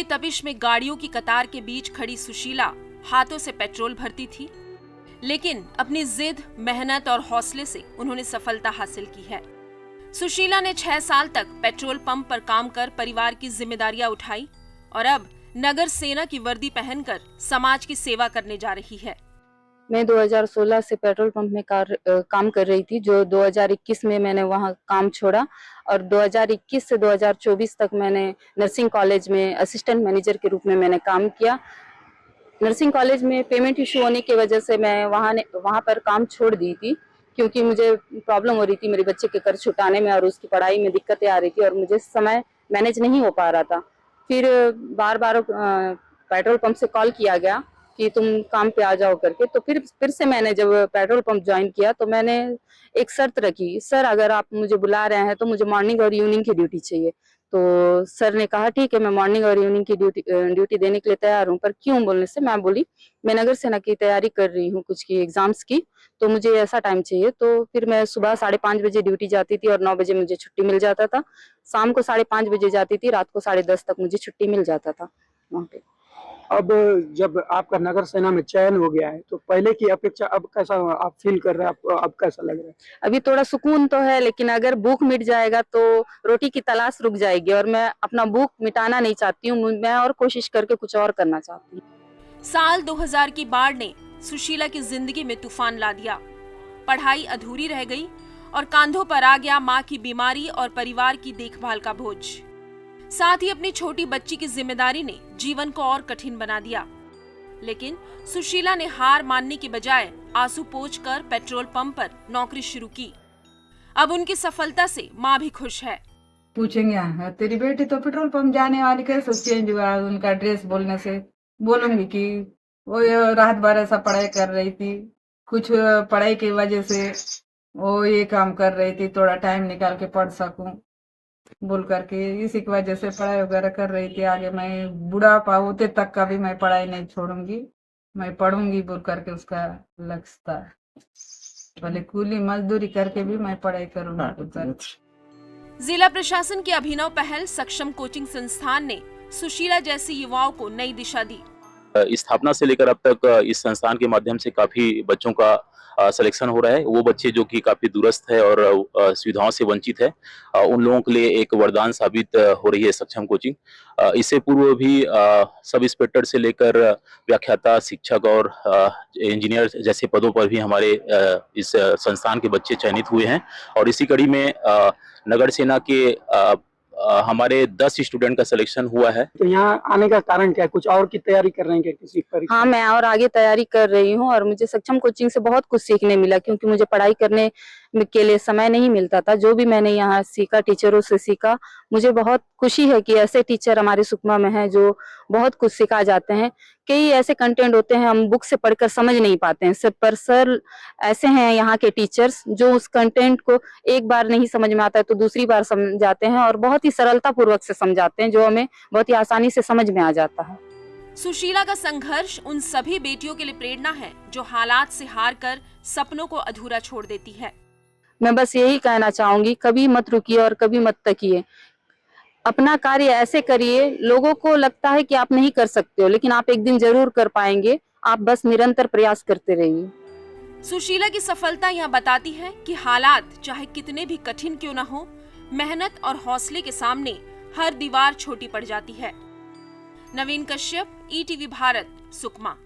तपिश में गाड़ियों की कतार के बीच खड़ी सुशीला हाथों से पेट्रोल भरती थी, लेकिन अपनी जिद, मेहनत और हौसले से उन्होंने सफलता हासिल की है। सुशीला ने 6 साल तक पेट्रोल पंप पर काम कर परिवार की जिम्मेदारियां उठाई और अब नगर सेना की वर्दी पहनकर समाज की सेवा करने जा रही है। मैं 2016 से पेट्रोल पंप में काम कर रही थी, जो 2021 में मैंने वहां काम छोड़ा और 2021 से 2024 तक मैंने नर्सिंग कॉलेज में असिस्टेंट मैनेजर के रूप में मैंने काम किया। नर्सिंग कॉलेज में पेमेंट इशू होने की वजह से मैं वहां पर काम छोड़ दी थी, क्योंकि मुझे प्रॉब्लम हो रही थी मेरे बच्चे के कर्ज छुटाने में और उसकी पढ़ाई में दिक्कतें आ रही थी और मुझे समय मैनेज नहीं हो पा रहा था। फिर बार बार पेट्रोल पंप से कॉल किया गया कि तुम काम पे आ जाओ करके, तो फिर से मैंने जब पेट्रोल पंप ज्वाइन किया तो मैंने एक शर्त रखी, सर अगर आप मुझे बुला रहे हैं तो मुझे मॉर्निंग और इवनिंग की ड्यूटी चाहिए। तो सर ने कहा ठीक है, मैं मॉर्निंग और इवनिंग की ड्यूटी देने के लिए तैयार हूँ, पर क्यों बोलने से मैं बोली मैं नगर सेना की तैयारी कर रही हूँ कुछ की एग्जाम्स की, तो मुझे ऐसा टाइम चाहिए। तो फिर मैं सुबह 5:30 बजे ड्यूटी जाती थी और 9 बजे मुझे छुट्टी मिल जाता था। शाम को 5:30 बजे जाती थी, रात को 10:30 तक मुझे छुट्टी मिल जाता था वहाँ पे। अब जब आपका नगर सेना में चयन हो गया है तो पहले की अपेक्षा अब कैसा आप फील कर रहे हैं, आपको अब कैसा लग रहा है? अभी थोड़ा सुकून तो है, लेकिन अगर भूख मिट जाएगा तो रोटी की तलाश रुक जाएगी और मैं अपना भूख मिटाना नहीं चाहती हूँ, मैं और कोशिश करके कुछ और करना चाहती हूँ। साल 2000 की बाढ़ ने सुशीला की जिंदगी में तूफान ला दिया। पढ़ाई अधूरी रह गई और कांधों पर आ गया माँ की बीमारी और परिवार की देखभाल का बोझ। साथ ही अपनी छोटी बच्ची की जिम्मेदारी ने जीवन को और कठिन बना दिया। लेकिन सुशीला ने हार मानने की बजाय आंसू पोंछकर पेट्रोल पंप पर नौकरी शुरू की। अब उनकी सफलता से माँ भी खुश है। पूछेंगे तेरी बेटी तो पेट्रोल पंप जाने वाली कैसे चेंज हुआ उनका ड्रेस बोलने से? बोलूंगी कि वो रात भर ऐसा पढ़ाई कर रही थी, कुछ पढ़ाई की वजह से वो ये काम कर रही थी, थोड़ा टाइम निकाल के पढ़ सकूं बोल करके इसी की वजह से पढ़ाई वगैरह कर रही थी। आगे मैं बुढ़ापा होते तक का भी मैं पढ़ाई नहीं छोड़ूंगी, मैं पढ़ूंगी बोल करके उसका लक्ष्य था। भले कूली मजदूरी करके भी मैं पढ़ाई करूंगी। जिला प्रशासन की अभिनव पहल सक्षम कोचिंग संस्थान ने सुशीला जैसी युवाओं को नई दिशा दी। स्थापना से लेकर अब तक इस संस्थान के माध्यम से काफी बच्चों का सिलेक्शन हो रहा है। वो बच्चे जो कि काफी दूरस्थ है और सुविधाओं से वंचित है, उन लोगों के लिए एक वरदान साबित हो रही है सक्षम कोचिंग। इससे पूर्व भी सब इंस्पेक्टर से लेकर व्याख्याता, शिक्षक और इंजीनियर जैसे पदों पर भी हमारे इस संस्थान के बच्चे चयनित हुए हैं और इसी कड़ी में नगर सेना के हमारे 10 स्टूडेंट का सिलेक्शन हुआ है। तो यहाँ आने का कारण क्या है? कुछ और की तैयारी कर रहे हैं क्या किसी परीक्षा? हाँ, मैं और आगे तैयारी कर रही हूँ और मुझे सक्षम कोचिंग से बहुत कुछ सीखने मिला, क्योंकि मुझे पढ़ाई करने के लिए समय नहीं मिलता था। जो भी मैंने यहाँ सीखा, टीचरों से सीखा, मुझे बहुत खुशी है कि ऐसे टीचर हमारे सुकमा में हैं जो बहुत कुछ सिखा जाते हैं। कई ऐसे कंटेंट होते हैं हम बुक से पढ़कर समझ नहीं पाते हैं, पर सर ऐसे हैं यहाँ के टीचर्स जो उस कंटेंट को एक बार नहीं समझ में आता है तो दूसरी बार समझाते हैं और बहुत ही सरलता पूर्वक से समझाते हैं, जो हमें बहुत ही आसानी से समझ में आ जाता है। सुशीला का संघर्ष उन सभी बेटियों के लिए प्रेरणा है जो हालात से हार कर सपनों को अधूरा छोड़ देती है। मैं बस यही कहना चाहूंगी, कभी मत रुकिए और कभी मत तकिए। अपना कार्य ऐसे करिए, लोगों को लगता है कि आप नहीं कर सकते हो, लेकिन आप एक दिन जरूर कर पाएंगे। आप बस निरंतर प्रयास करते रहिए। सुशीला की सफलता यह बताती है कि हालात चाहे कितने भी कठिन क्यों न हो, मेहनत और हौसले के सामने हर दीवार छोटी पड़ जाती है। नवीन कश्यप, ETV भारत, सुकमा।